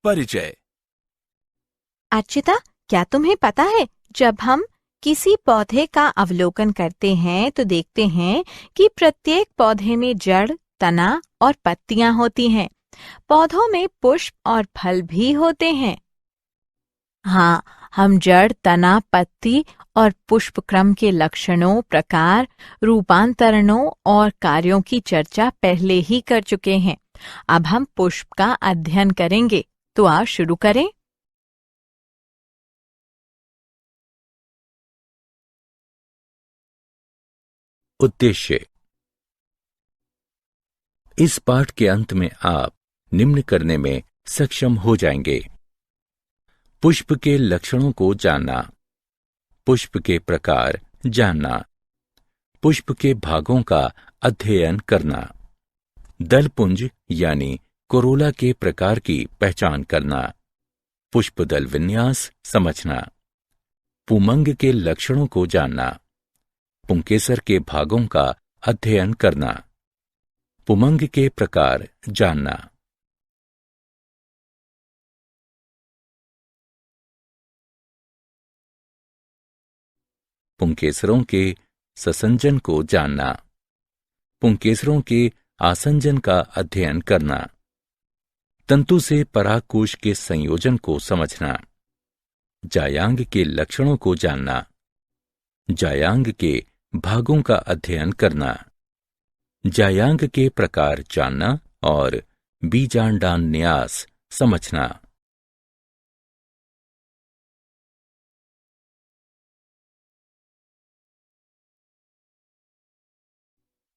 परिचय। अर्चिता, क्या तुम्हें पता है, जब हम किसी पौधे का अवलोकन करते हैं तो देखते हैं कि प्रत्येक पौधे में जड़, तना और पत्तियां होती हैं। पौधों में पुष्प और फल भी होते हैं। हाँ, हम जड़, तना, पत्ती और पुष्प क्रम के लक्षणों, प्रकार, रूपांतरणों और कार्यों की चर्चा पहले ही कर चुके हैं। अब हम पुष्प का अध्ययन करेंगे, तो आओ शुरू करें। उद्देश्य। इस पाठ के अंत में आप निम्न करने में सक्षम हो जाएंगे: पुष्प के लक्षणों को जानना, पुष्प के प्रकार जानना, पुष्प के भागों का अध्ययन करना, दलपुंज यानी कोरोला के प्रकार की पहचान करना, पुष्पदल विन्यास समझना, पुमंग के लक्षणों को जानना, पुंकेसर के भागों का अध्ययन करना, पुमंग के प्रकार जानना। पुंकेसरों के ससंजन को जानना, पुंकेसरों के आसंजन का अध्ययन करना, तंतु से परागकोश के संयोजन को समझना, जायांग के लक्षणों को जानना, जायांग के भागों का अध्ययन करना, जायांग के प्रकार जानना और बीजांडान न्यास समझना।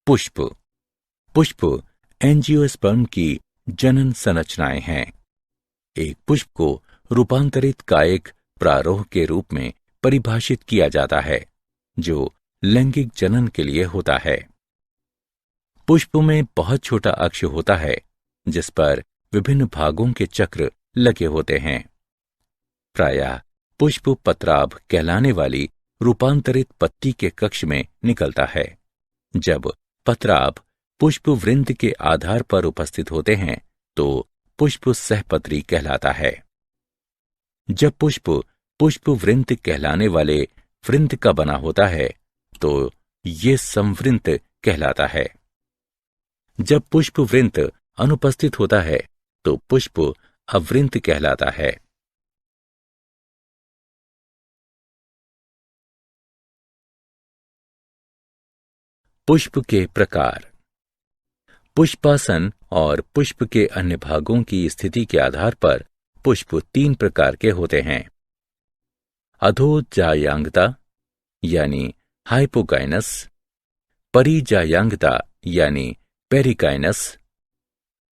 पुष्प। पुष्प एंजियोस्पर्म की जनन संरचनाएं हैं। एक पुष्प को रूपांतरित कायिक प्रारोह के रूप में परिभाषित किया जाता है, जो लैंगिक जनन के लिए होता है। पुष्प में बहुत छोटा अक्ष होता है, जिस पर विभिन्न भागों के चक्र लगे होते हैं। प्रायः पुष्प पत्राभ कहलाने वाली रूपांतरित पत्ती के कक्ष में निकलता है। जब पत्राभ पुष्प वृंत के आधार पर उपस्थित होते हैं तो पुष्प सहपत्री कहलाता है। जब पुष्प पुष्प वृंत कहलाने वाले वृंत का बना होता है तो ये संवृंत कहलाता है। जब पुष्प वृंत अनुपस्थित होता है तो पुष्प अवृंत कहलाता है। पुष्प के प्रकार। पुष्पासन और पुष्प के अन्य भागों की स्थिति के आधार पर पुष्प 3 प्रकार के होते हैं: अधोजायांगता यानी हाइपोगाइनस, परिजायांगता यानी पेरिकाइनस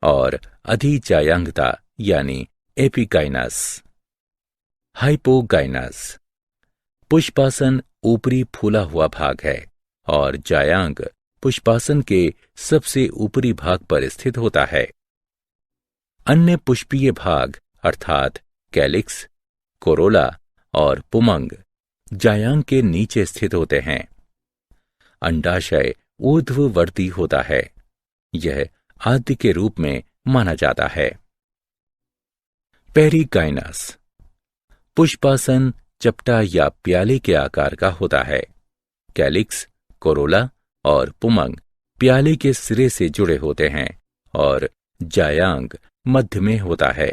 और अधिजायांगता यानी एपिकाइनस। हाइपोगाइनस। पुष्पासन ऊपरी फूला हुआ भाग है और जायांग पुष्पासन के सबसे ऊपरी भाग पर स्थित होता है। अन्य पुष्पीय भाग अर्थात कैलिक्स, कोरोला और पुमंग जायांग के नीचे स्थित होते हैं। अंडाशय ऊर्ध्ववर्ती होता है। यह आद्य के रूप में माना जाता है। पेरिकाइनस। पुष्पासन चपटा या प्याले के आकार का होता है। कैलिक्स, कोरोला और पुमंग प्याले के सिरे से जुड़े होते हैं और जायांग मध्य में होता है।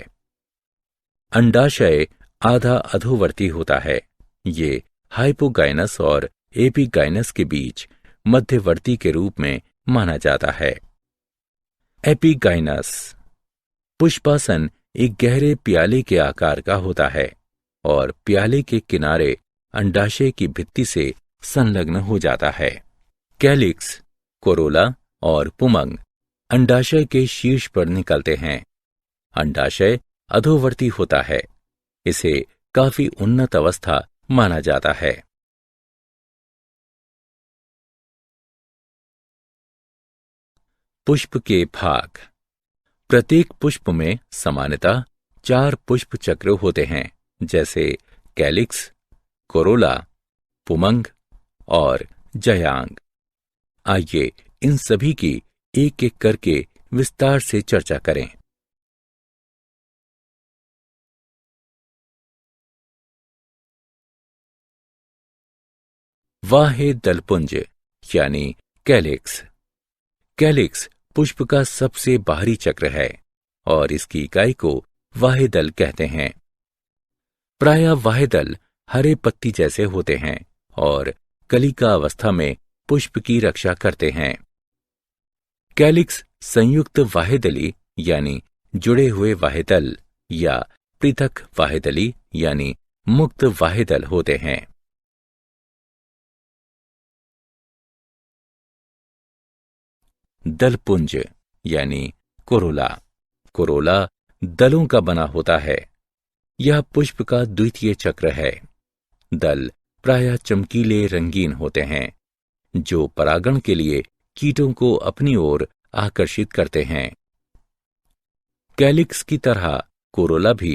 अंडाशय आधा अधोवर्ती होता है। ये हाइपोगाइनस और एपिगाइनस के बीच मध्यवर्ती के रूप में माना जाता है। एपिगाइनस। पुष्पासन एक गहरे प्याले के आकार का होता है और प्याले के किनारे अंडाशय की भित्ति से संलग्न हो जाता है। कैलिक्स, कोरोला और पुमंग अंडाशय के शीर्ष पर निकलते हैं। अंडाशय अधोवर्ती होता है। इसे काफी उन्नत अवस्था माना जाता है। पुष्प के भाग। प्रत्येक पुष्प में सामान्यतः 4 पुष्प चक्र होते हैं, जैसे कैलिक्स, कोरोला, पुमंग और जायांग। आइए इन सभी की एक एक करके विस्तार से चर्चा करें। वाहे दलपुंज यानी कैलिक्स। कैलिक्स पुष्प का सबसे बाहरी चक्र है और इसकी इकाई को वाहे दल कहते हैं। प्रायः वाहे दल हरे पत्ती जैसे होते हैं और कलिका अवस्था में पुष्प की रक्षा करते हैं। कैलिक्स संयुक्त वाहेदली यानी जुड़े हुए वाहेदल या पृथक वाहेदली यानी मुक्त वाहेदल होते हैं। दलपुंज यानी कोरोला। कोरोला दलों का बना होता है। यह पुष्प का द्वितीय चक्र है। दल प्रायः चमकीले रंगीन होते हैं जो परागण के लिए कीटों को अपनी ओर आकर्षित करते हैं। कैलिक्स की तरह कोरोला भी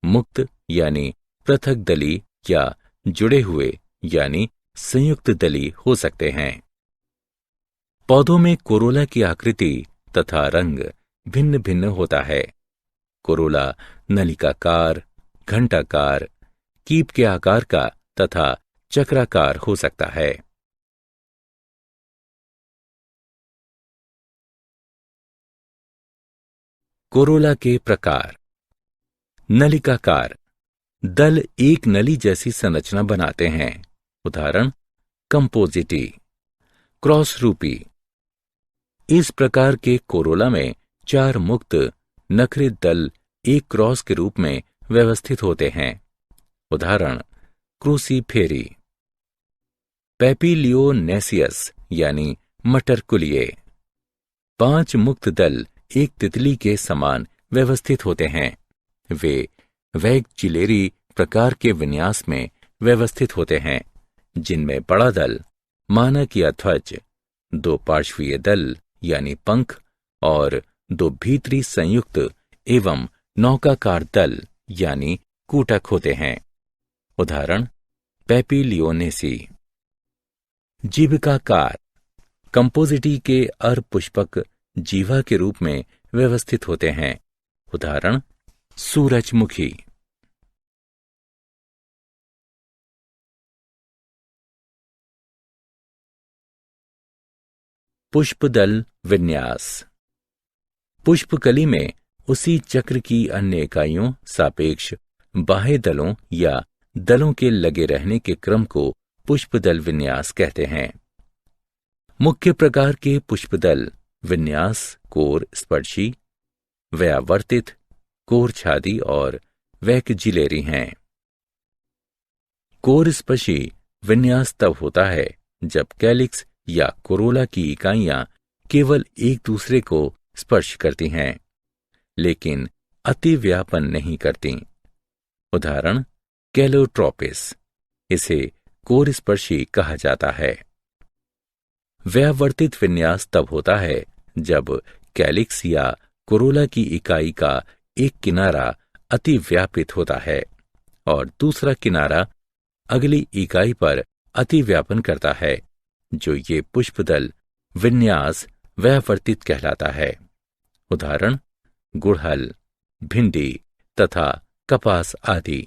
मुक्त यानी पृथक दली या जुड़े हुए यानी संयुक्त दली हो सकते हैं। पौधों में कोरोला की आकृति तथा रंग भिन्न भिन्न होता है। कोरोला नलिकाकार, घंटाकार, कीप के आकार का तथा चक्राकार हो सकता है। कोरोला के प्रकार। नलिकाकार दल एक नली जैसी संरचना बनाते हैं। उदाहरण कंपोजिटी। क्रॉस रूपी इस प्रकार के कोरोला में 4 मुक्त नखरित दल एक क्रॉस के रूप में व्यवस्थित होते हैं। उदाहरण क्रूसीफेरी। पेपिलियोनेसियस यानी मटरकुलिये 5 मुक्त दल एक तितली के समान व्यवस्थित होते हैं। वे वैगजिलेरी प्रकार के विन्यास में व्यवस्थित होते हैं जिनमें बड़ा दल मानक या ध्वज, 2 पार्श्वीय दल यानी पंख और 2 भीतरी संयुक्त एवं नौकाकार दल यानी कूटक होते हैं। उदाहरण पेपिलियोनेसी। जीविकाकार कंपोजिटी के अर्धपुष्पक जीवा के रूप में व्यवस्थित होते हैं। उदाहरण सूरजमुखी। पुष्पदल विन्यास। पुष्पकली में उसी चक्र की अन्य इकाइयों सापेक्ष बाह्य दलों या दलों के लगे रहने के क्रम को पुष्पदल विन्यास कहते हैं। मुख्य प्रकार के पुष्पदल विन्यास कोर स्पर्शी, व्यावर्तित, कोर छादी और वैकजिलेरी हैं। कोर स्पर्शी विन्यास तब होता है जब कैलिक्स या कोरोला की इकाइयां केवल एक दूसरे को स्पर्श करती हैं लेकिन अतिव्यापन नहीं करती। उदाहरण कैलोट्रोपिस। इसे कोर स्पर्शी कहा जाता है। व्यावर्तित विन्यास तब होता है जब कैलिक्स या कोरोला की इकाई का एक किनारा अतिव्यापित होता है और दूसरा किनारा अगली इकाई पर अतिव्यापन करता है, जो ये पुष्पदल विन्यास व्यावर्तित कहलाता है। उदाहरण गुड़हल, भिंडी तथा कपास आदि।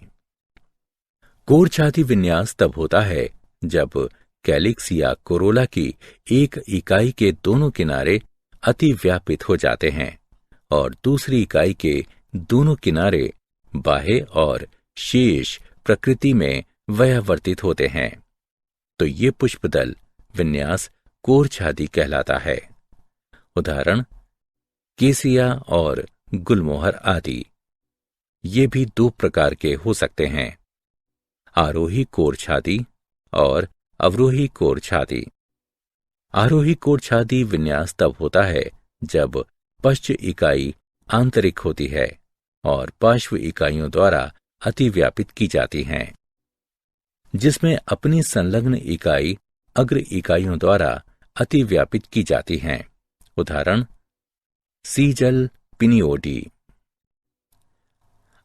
कोर छाती विन्यास तब होता है जब कैलिक्स या कोरोला की एक इकाई के दोनों किनारे अतिव्यापित हो जाते हैं और दूसरी इकाई के दोनों किनारे बाह्य और शेष प्रकृति में व्यावर्तित होते हैं, तो ये पुष्पदल विन्यास कोर छाती कहलाता है। उदाहरण केसिया और गुलमोहर आदि। ये भी 2 प्रकार के हो सकते हैं, आरोही कोर छाती और अवरोही कोर छाती। आरोही कोर छाती विन्यास तब होता है जब पश्च इकाई आंतरिक होती है और पार्श्व इकाइयों द्वारा अतिव्यापित की जाती हैं, जिसमें अपनी संलग्न इकाई अग्र इकाइयों द्वारा अतिव्यापित की जाती हैं। उदाहरण सीजल पिनियोडी।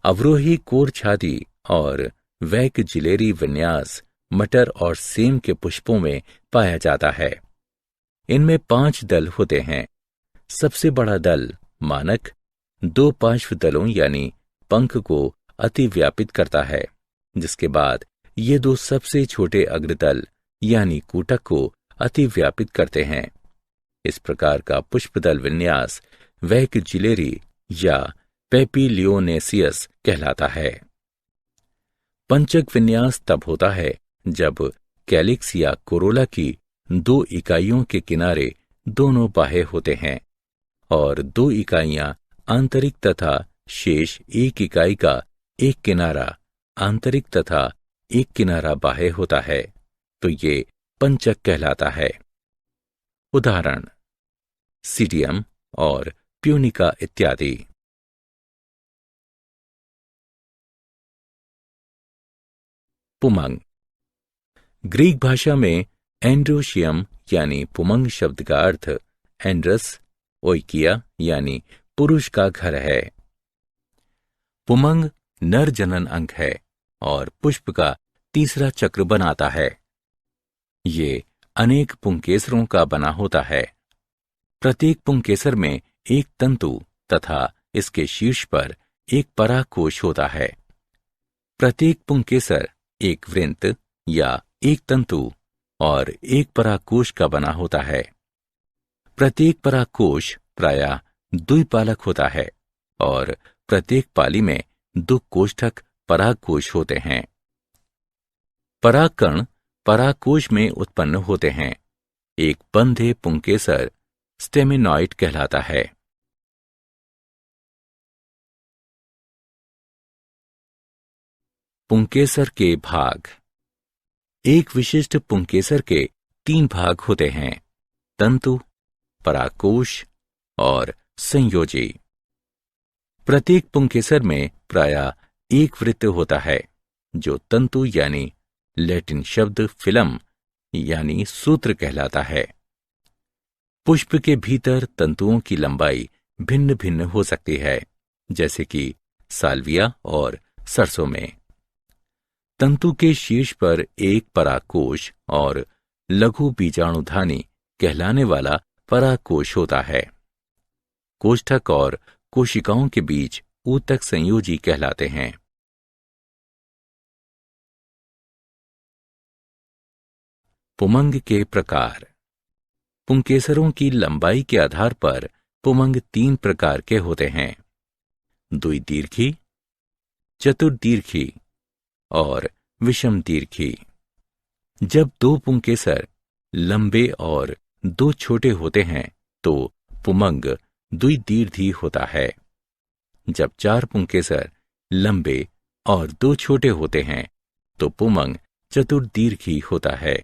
अवरोही कोर छाती और वैकजिलेरी विन्यास मटर और सेम के पुष्पों में पाया जाता है। इनमें 5 दल होते हैं। सबसे बड़ा दल मानक 2 पार्श्व दलों यानी पंख को अतिव्यापित करता है, जिसके बाद ये 2 सबसे छोटे अग्रदल यानी कूटक को अतिव्यापित करते हैं। इस प्रकार का पुष्पदल विन्यास वैकजिलेरी या पेपिलियोनेसियस कहलाता है। पंचक विन्यास तब होता है जब कैलिक्स या कोरोला की 2 इकाइयों के किनारे दोनों बाह्य होते हैं और 2 इकाइयां आंतरिक तथा शेष 1 इकाई का एक किनारा आंतरिक तथा एक किनारा बाह्य होता है, तो ये पंचक कहलाता है। उदाहरण सीडियम और प्यूनिका इत्यादि। पुमंग। ग्रीक भाषा में एंड्रोशियम यानी पुमंग शब्द का अर्थ एंड्रस ओइकिया यानी पुरुष का घर है। पुमंग नर जनन अंग है और पुष्प का तीसरा चक्र बनाता है। ये अनेक पुंकेसरों का बना होता है। प्रत्येक पुंकेसर में एक तंतु तथा इसके शीर्ष पर एक परागकोश होता है। प्रत्येक पुंकेसर एक वृंत या एक तंतु और एक परागकोश का बना होता है। प्रत्येक परागकोश प्रायः द्विपालक होता है और प्रत्येक पाली में 2 कोष्ठक परागकोश होते हैं। परागकण परागकोश में उत्पन्न होते हैं। एक बंधे पुंकेसर स्टेमिनॉइड कहलाता है। पुंकेसर के भाग। एक विशिष्ट पुंकेसर के 3 भाग होते हैं: तंतु, परागकोश और संयोजी। प्रत्येक पुंकेसर में प्रायः एक वृत्त होता है जो तंतु यानी लैटिन शब्द फिलम यानी सूत्र कहलाता है। पुष्प के भीतर तंतुओं की लंबाई भिन्न भिन्न हो सकती है, जैसे कि साल्विया और सरसों में। तंतु के शीर्ष पर एक परागकोश और लघु बीजाणुधानी कहलाने वाला परागकोश होता है। कोष्ठक और कोशिकाओं के बीच ऊतक संयोजी कहलाते हैं। पुमंग के प्रकार। पुंकेसरों की लंबाई के आधार पर पुमंग 3 प्रकार के होते हैं: द्विदीर्घी, चतुर्दीर्घी और विषम दीर्घी। जब 2 पुंकेसर लंबे और 2 छोटे होते हैं तो पुमंग द्विदीर्घी होता है। जब 4 पुंकेसर लंबे और 2 छोटे होते हैं तो पुमंग चतुर्दीर्घी होता है।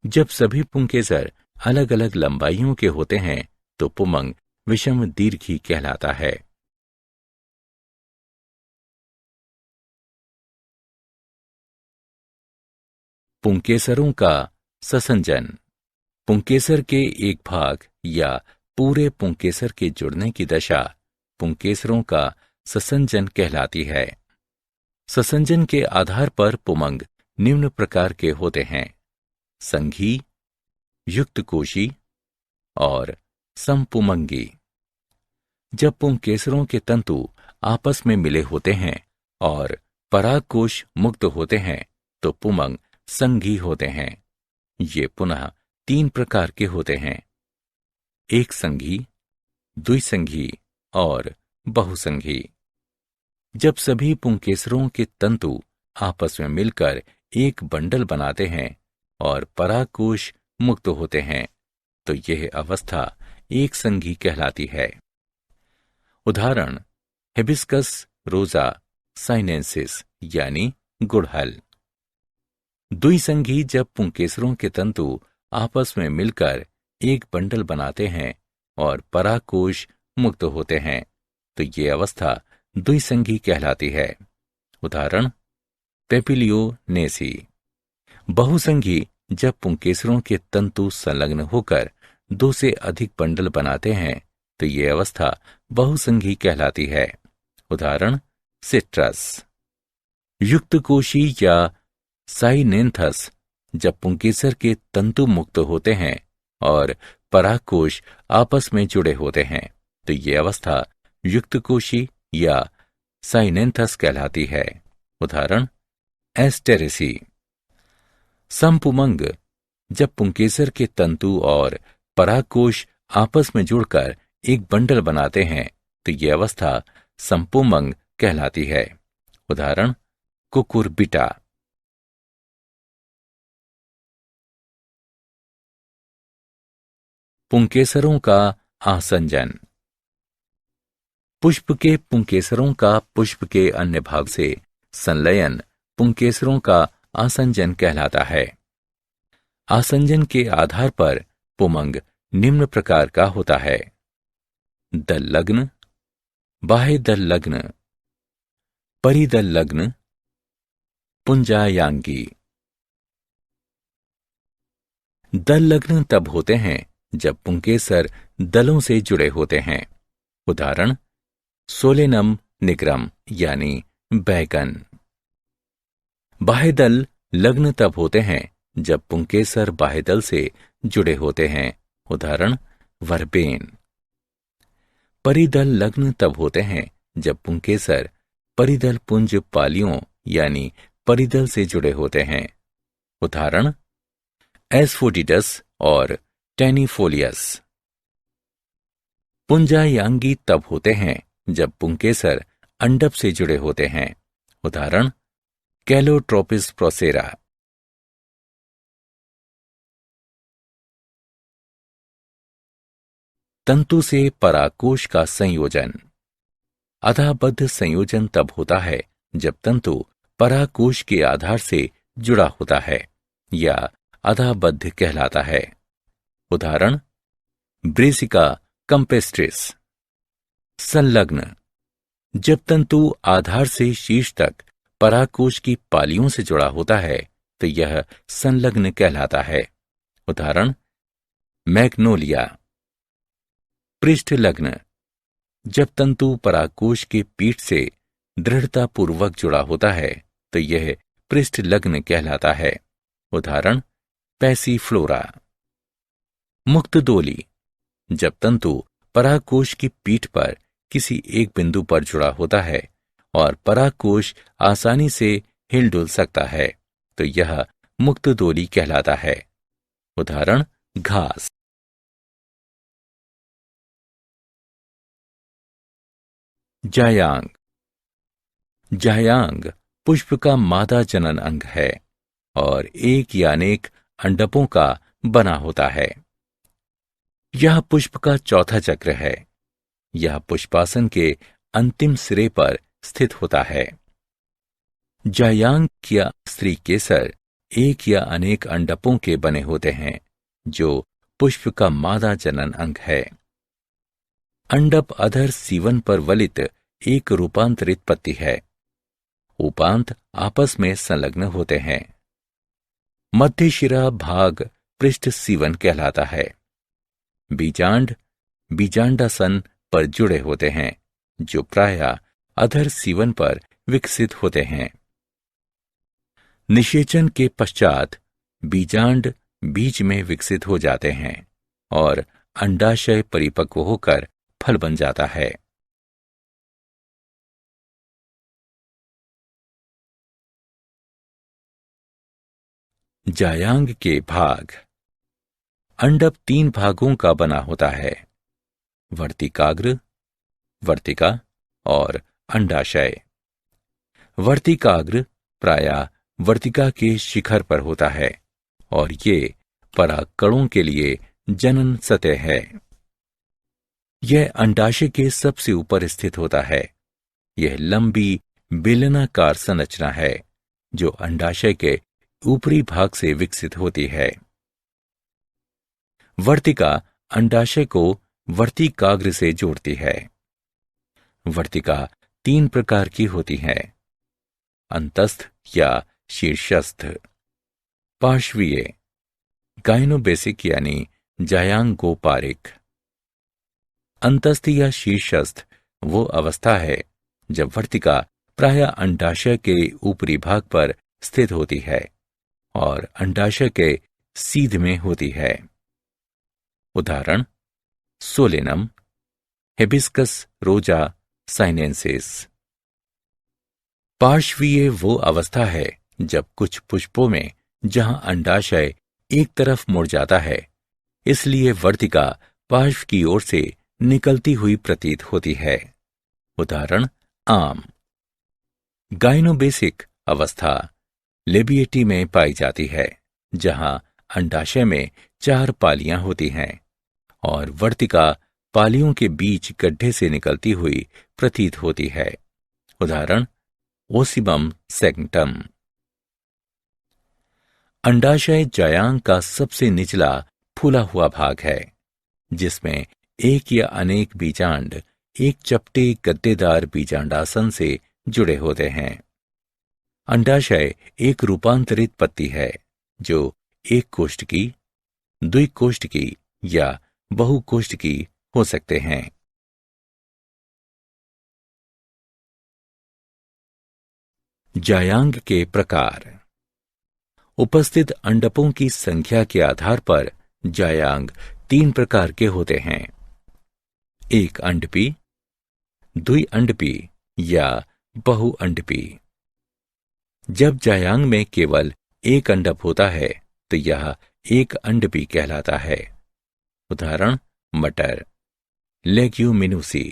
जब सभी पुंकेसर अलग अलग लंबाइयों के होते हैं तो पुमंग विषम दीर्घी कहलाता है। पुंकेसरों का ससंजन। पुंकेसर के एक भाग या पूरे पुंकेसर के जुड़ने की दशा पुंकेसरों का ससंजन कहलाती है। ससंजन के आधार पर पुमंग निम्न प्रकार के होते हैं: संघी, युक्तकोशी और समपुमंगी। जब पुंकेसरों के तंतु आपस में मिले होते हैं और परागकोश मुक्त होते हैं तो पुमंग संघी होते हैं। ये पुनः 3 प्रकार के होते हैं: एक संघी, द्विसंघी और बहुसंघी। जब सभी पुंकेसरों के तंतु आपस में मिलकर एक बंडल बनाते हैं और परागकोश मुक्त होते हैं तो यह अवस्था एक संघी कहलाती है। उदाहरण हिबिस्कस रोजा साइनेंसिस यानी गुड़हल। द्विसंघी जब पुंकेसरों के तंतु आपस में मिलकर एक बंडल बनाते हैं और परागकोश मुक्त होते हैं तो ये अवस्था द्विसंघी कहलाती है। उदाहरण पेपिलियोनेसी। बहुसंघी जब पुंकेसरों के तंतु संलग्न होकर 2 से अधिक बंडल बनाते हैं तो ये अवस्था बहुसंघी कहलाती है। उदाहरण सिट्रस। युक्तकोशी या साइनेंथस जब पुंकेसर के तंतु मुक्त होते हैं और परागकोश आपस में जुड़े होते हैं तो ये अवस्था युक्तकोशी या साइनेंथस कहलाती है। उदाहरण एस्टेरेसी। समपुमंग जब पुंकेसर के तंतु और परागकोश आपस में जुड़कर एक बंडल बनाते हैं तो ये अवस्था संपूमंग कहलाती है। उदाहरण कुकुरबिटा। पुंकेसरों का आसंजन। पुष्प के पुंकेसरों का पुष्प के अन्य भाग से संलयन पुंकेसरों का आसंजन कहलाता है। आसंजन के आधार पर पुमंग निम्न प्रकार का होता है: दल लग्न, बाह्य दल लग्न, परिदल लग्न, पुंजायांगी। दल लग्न तब होते हैं जब पुंकेसर दलों से जुड़े होते हैं। उदाहरण सोलेनम निग्रम यानी बैगन। बाह्यदल लग्न तब होते हैं जब पुंकेसर बाह्यदल से जुड़े होते हैं। उदाहरण वर्बेन। परिदल लग्न तब होते हैं जब पुंकेसर परिदल पुंज पालियों यानी परिदल से जुड़े होते हैं। उदाहरण एस्फोडिडस और टेनिफोलियस। पुंजायांगी तब होते हैं जब पुंकेसर अंडप से जुड़े होते हैं। उदाहरण कैलोट्रोपिस प्रोसेरा। तंतु से परागकोश का संयोजन। अधाबद्ध संयोजन तब होता है जब तंतु परागकोश के आधार से जुड़ा होता है या अधाबद्ध कहलाता है। उदाहरण ब्रेसिका कंपेस्ट्रिस। संलग्न। जब तंतु आधार से शीर्ष तक परागकोश की पालियों से जुड़ा होता है तो यह संलग्न कहलाता है। उदाहरण मैग्नोलिया। पृष्ठलग्न। जब तंतु परागकोश के पीठ से दृढ़तापूर्वक जुड़ा होता है तो यह पृष्ठलग्न कहलाता है। उदाहरण पैसीफ्लोरा। मुक्त डोली। जब तंतु परागकोश की पीठ पर किसी एक बिंदु पर जुड़ा होता है और परागकोश आसानी से हिल-डुल सकता है तो यह मुक्त डोली कहलाता है। उदाहरण घास। जायांग। जायांग पुष्प का मादा जनन अंग है और एक या अनेक अंडकों का बना होता है। यह पुष्प का चौथा चक्र है। यह पुष्पासन के अंतिम सिरे पर स्थित होता है। जायांग या स्त्री केसर एक या अनेक अंडकों के बने होते हैं जो पुष्प का मादा जनन अंग है। अंडप अधर सीवन पर वलित एक रूपांतरित पत्ती है। उपांत आपस में संलग्न होते हैं। मध्य शिरा भाग पृष्ठ सीवन कहलाता है। बीजांड बीजांडासन पर जुड़े होते हैं जो प्रायः अधर सीवन पर विकसित होते हैं। निषेचन के पश्चात बीजांड बीज में विकसित हो जाते हैं और अंडाशय परिपक्व होकर फल बन जाता है। जायांग के भाग। अंडप 3 भागों का बना होता है: वर्तिकाग्र, वर्तिका और अंडाशय। वर्तिकाग्र प्रायः वर्तिका के शिखर पर होता है और ये परागकणों के लिए जनन सतह है। यह अंडाशय के सबसे ऊपर स्थित होता है। यह लंबी बेलनाकार संरचना है जो अंडाशय के ऊपरी भाग से विकसित होती है। वर्तिका अंडाशय को वर्तिकाग्र से जोड़ती है। वर्तिका 3 प्रकार की होती है: अंतस्थ या शीर्षस्थ, पार्श्वीय, गाइनोबेसिक यानी जायांगोपारिक। अंतस्थ या शीर्षस्थ वो अवस्था है जब वर्तिका प्रायः अंडाशय के ऊपरी भाग पर स्थित होती है और अंडाशय के सीध में होती है। उदाहरण सोलेनम, हिबिस्कस रोजा साइनेंसिस। पार्श्वीय वो अवस्था है जब कुछ पुष्पों में जहां अंडाशय एक तरफ मुड़ जाता है, इसलिए वर्तिका पार्श्व की ओर से निकलती हुई प्रतीत होती है। उदाहरण आम। गाइनोबेसिक अवस्था लेबिएटी में पाई जाती है, जहां अंडाशय में 4 पालियां होती हैं और वर्तिका पालियों के बीच गड्ढे से निकलती हुई प्रतीत होती है। उदाहरण ओसिबम सेगमेंटम। अंडाशय जायांग का सबसे निचला फूला हुआ भाग है, जिसमें एक या अनेक बीजांड एक चपटे गद्देदार बीजांडासन से जुड़े होते हैं। अंडाशय एक रूपांतरित पत्ती है जो एक कोष्ठकी, द्विकोष्ठकी या बहुकोष्ठकी हो सकते हैं। जायांग के प्रकार। उपस्थित अंडकों की संख्या के आधार पर जायांग 3 प्रकार के होते हैं। एक अंडपी, द्विअंडपी या बहुअंडपी। जब जायांग में केवल एक अंडप होता है तो यह एक अंडपी कहलाता है। उदाहरण मटर, लेग्यूमिनोसी।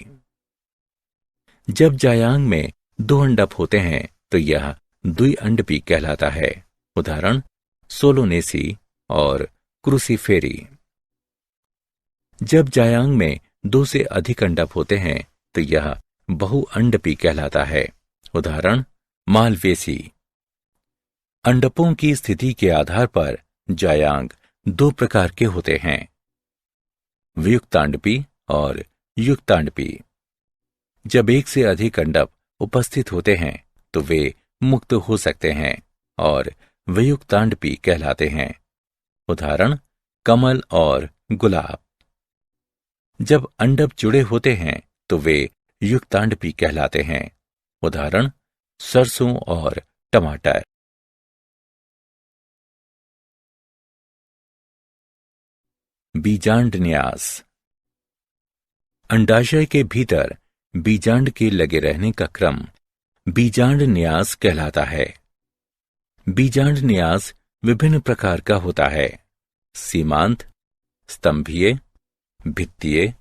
जब जायांग में 2 अंडप होते हैं तो यह द्विअंडपी कहलाता है। उदाहरण सोलोनेसी और क्रूसीफेरी। जब जायांग में 2 से अधिक अंडप होते हैं तो यह बहुअंडपी कहलाता है। उदाहरण मालवेसी। अंडपों की स्थिति के आधार पर जायांग 2 प्रकार के होते हैं, वियुक्तांडपी और युक्तांडपी। जब एक से अधिक अंडप उपस्थित होते हैं तो वे मुक्त हो सकते हैं और वियुक्तांडपी कहलाते हैं। उदाहरण कमल और गुलाब। जब अंडप जुड़े होते हैं तो वे युक्तांडपी कहलाते हैं। उदाहरण सरसों और टमाटर। बीजांड न्यास। अंडाशय के भीतर बीजांड के लगे रहने का क्रम बीजांड न्यास कहलाता है। बीजांड न्यास विभिन्न प्रकार का होता है। सीमांत, स्तंभीय, भित्तीय,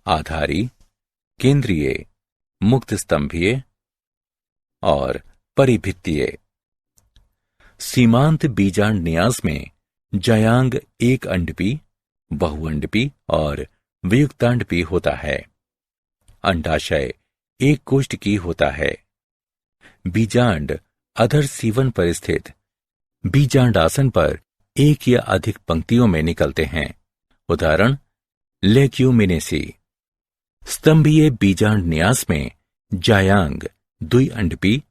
आधारी, केंद्रीय, मुक्त स्तंभीय और परिभित्तीय। सीमांत बीजांड न्यास में जायांग एक अंडपी, बहुअंडपी और वियुक्तांडपी होता है। अंडाशय एक कोष्ठकी होता है। बीजांड अधर सीवन पर स्थित बीजांडासन पर एक या अधिक पंक्तियों में निकलते हैं। उदाहरण लेग्यूमिनेसी। स्तंभीय बीजांड न्यास में जायांग द्विअंडपी,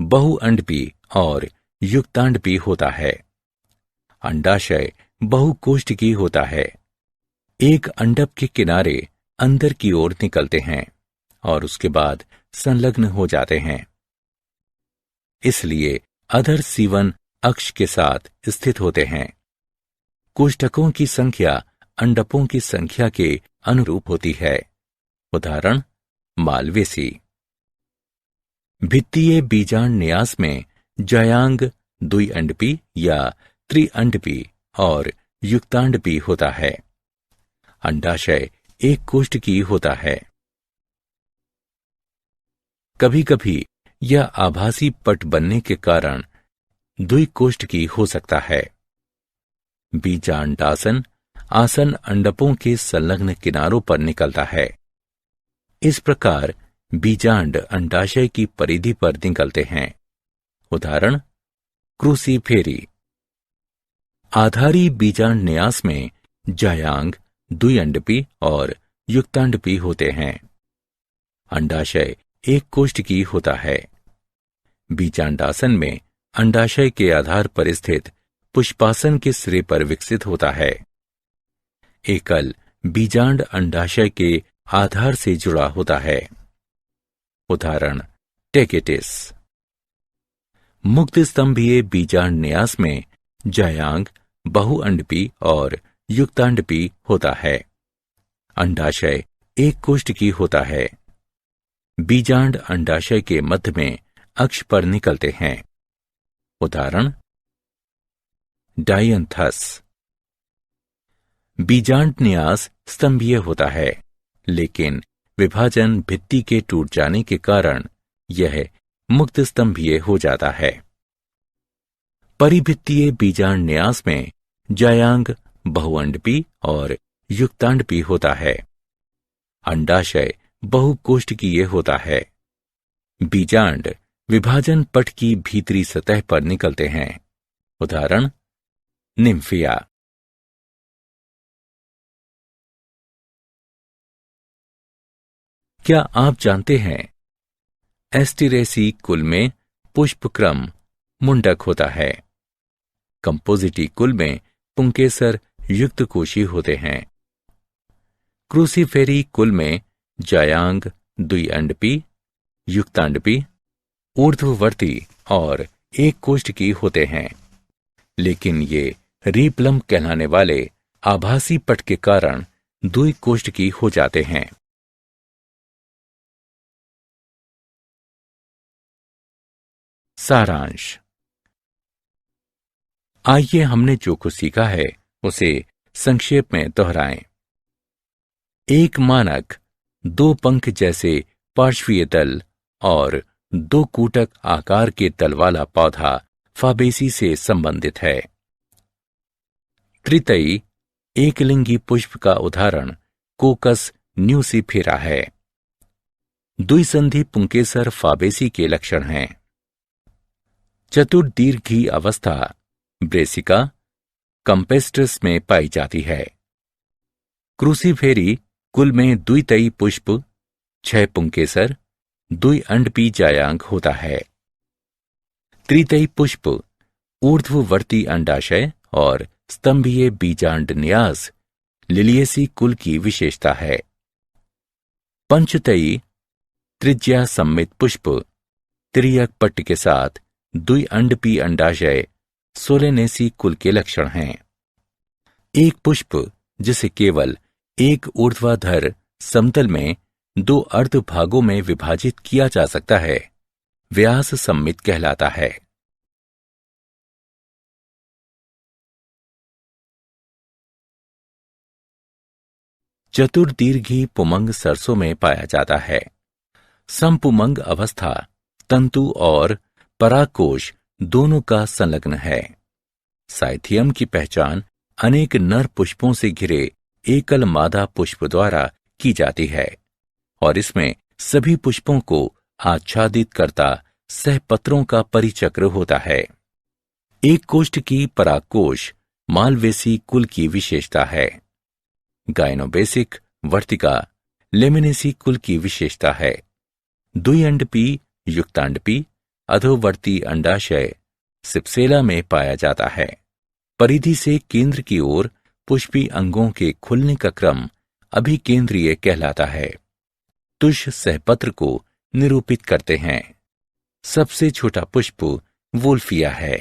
बहुअंडपी और युक्तांडपी होता है। अंडाशय बहुकोष्ठकी होता है। एक अंडप के किनारे अंदर की ओर निकलते हैं और उसके बाद संलग्न हो जाते हैं, इसलिए अधर सीवन अक्ष के साथ स्थित होते हैं। कोष्ठकों की संख्या अंडपों की संख्या के अनुरूप होती है। उदाहरण मालवेसी। भित्तीय बीजांड न्यास में जायांग द्विअंडपी या त्रिअंडपी और युक्तांडपी होता है। अंडाशय एक कोष्ठकी होता है। कभी कभी यह आभासी पट बनने के कारण द्विकोष्ठकी हो सकता है। बीजांडासन आसन अंडपों के संलग्न किनारों पर निकलता है। इस प्रकार बीजांड अंडाशय की परिधि पर निकलते हैं। उदाहरण क्रूसीफेरी। आधारी बीजांड न्यास में जायांग द्विअंडपी और युक्तांडपी होते हैं। अंडाशय एक कोष्ठकी होता है। बीजांडासन में अंडाशय के आधार पर स्थित पुष्पासन के सिरे पर विकसित होता है। एकल बीजांड अंडाशय के आधार से जुड़ा होता है। उदाहरण टेकेटिस। मुक्त स्तंभीय बीजांड न्यास में जायांग बहुअंडपी और युक्तांडपी होता है। अंडाशय एक कोष्ठकी होता है। बीजांड अंडाशय के मध्य में अक्ष पर निकलते हैं। उदाहरण डायंथस। बीजांड न्यास स्तंभीय होता है, लेकिन विभाजन भित्ति के टूट जाने के कारण यह मुक्त स्तंभीय हो जाता है। परिभित्तीय बीजांड न्यास में जायांग बहुअंडपी और युक्तांडपी होता है। अंडाशय बहुकोष्ठकीय होता है। बीजांड विभाजन पट की भीतरी सतह पर निकलते हैं। उदाहरण निम्फिया। क्या आप जानते हैं एस्टेरेसी कुल में पुष्पक्रम मुंडक होता है। कंपोजिटी कुल में पुंकेसर युक्त कोशी होते हैं। क्रूसीफेरी कुल में जायांग द्विअंडपी, युक्तांडपी, ऊर्ध्ववर्ती और एक कोष्ठकी होते हैं, लेकिन ये रीप्लम कहलाने वाले आभासी पट के कारण द्विकोष्ठकी हो जाते हैं। सारांश। आइए हमने जो कुछ सीखा है उसे संक्षेप में दोहराएं। एक मानक 2 पंख जैसे पार्श्वीय तल और 2 कूटक आकार के तल वाला पौधा फाबेसी से संबंधित है। त्रितयी एकलिंगी पुष्प का उदाहरण कोकस न्यूसीफेरा है। द्विसंधि पुंकेसर फाबेसी के लक्षण हैं। चतुर्दीर्घी अवस्था ब्रेसिका कंपेस्ट्रस में पाई जाती है। क्रूसीफेरी कुल में द्वितयी पुष्प 6 पुंकेसर द्विअंडपी जायांग होता है। त्रितयी पुष्प ऊर्ध्ववर्ती अंडाशय और स्तंभीय बीजांड न्यास लिलिएसी कुल की विशेषता है। पंचतयी त्रिज्या सम्मित पुष्प त्रियक पट्ट के साथ द्विअंडपी अंडाशय सोलेनेसी कुल के लक्षण हैं। एक पुष्प जिसे केवल एक ऊर्ध्वाधर समतल में 2 अर्ध भागों में विभाजित किया जा सकता है, व्यास सम्मित कहलाता है। चतुर्दीर्घी पुमंग सरसों में पाया जाता है। समपुमंग अवस्था तंतु और परागकोश दोनों का संलग्न है। साइथियम की पहचान अनेक नर पुष्पों से घिरे एकल मादा पुष्प द्वारा की जाती है और इसमें सभी पुष्पों को आच्छादित करता सहपत्रों का परिचक्र होता है। एक कोष्ठ की परागकोश मालवेसी कुल की विशेषता है। गाइनोबेसिक वर्तिका लेमिनेसी कुल की विशेषता है। द्विअंडपी युक्तांडपी अधोवर्ती अंडाशय सिप्सेला में पाया जाता है। परिधि से केंद्र की ओर पुष्पी अंगों के खुलने का क्रम अभिकेंद्रीय कहलाता है। तुष सहपत्र को निरूपित करते हैं। सबसे छोटा पुष्प वोल्फिया है।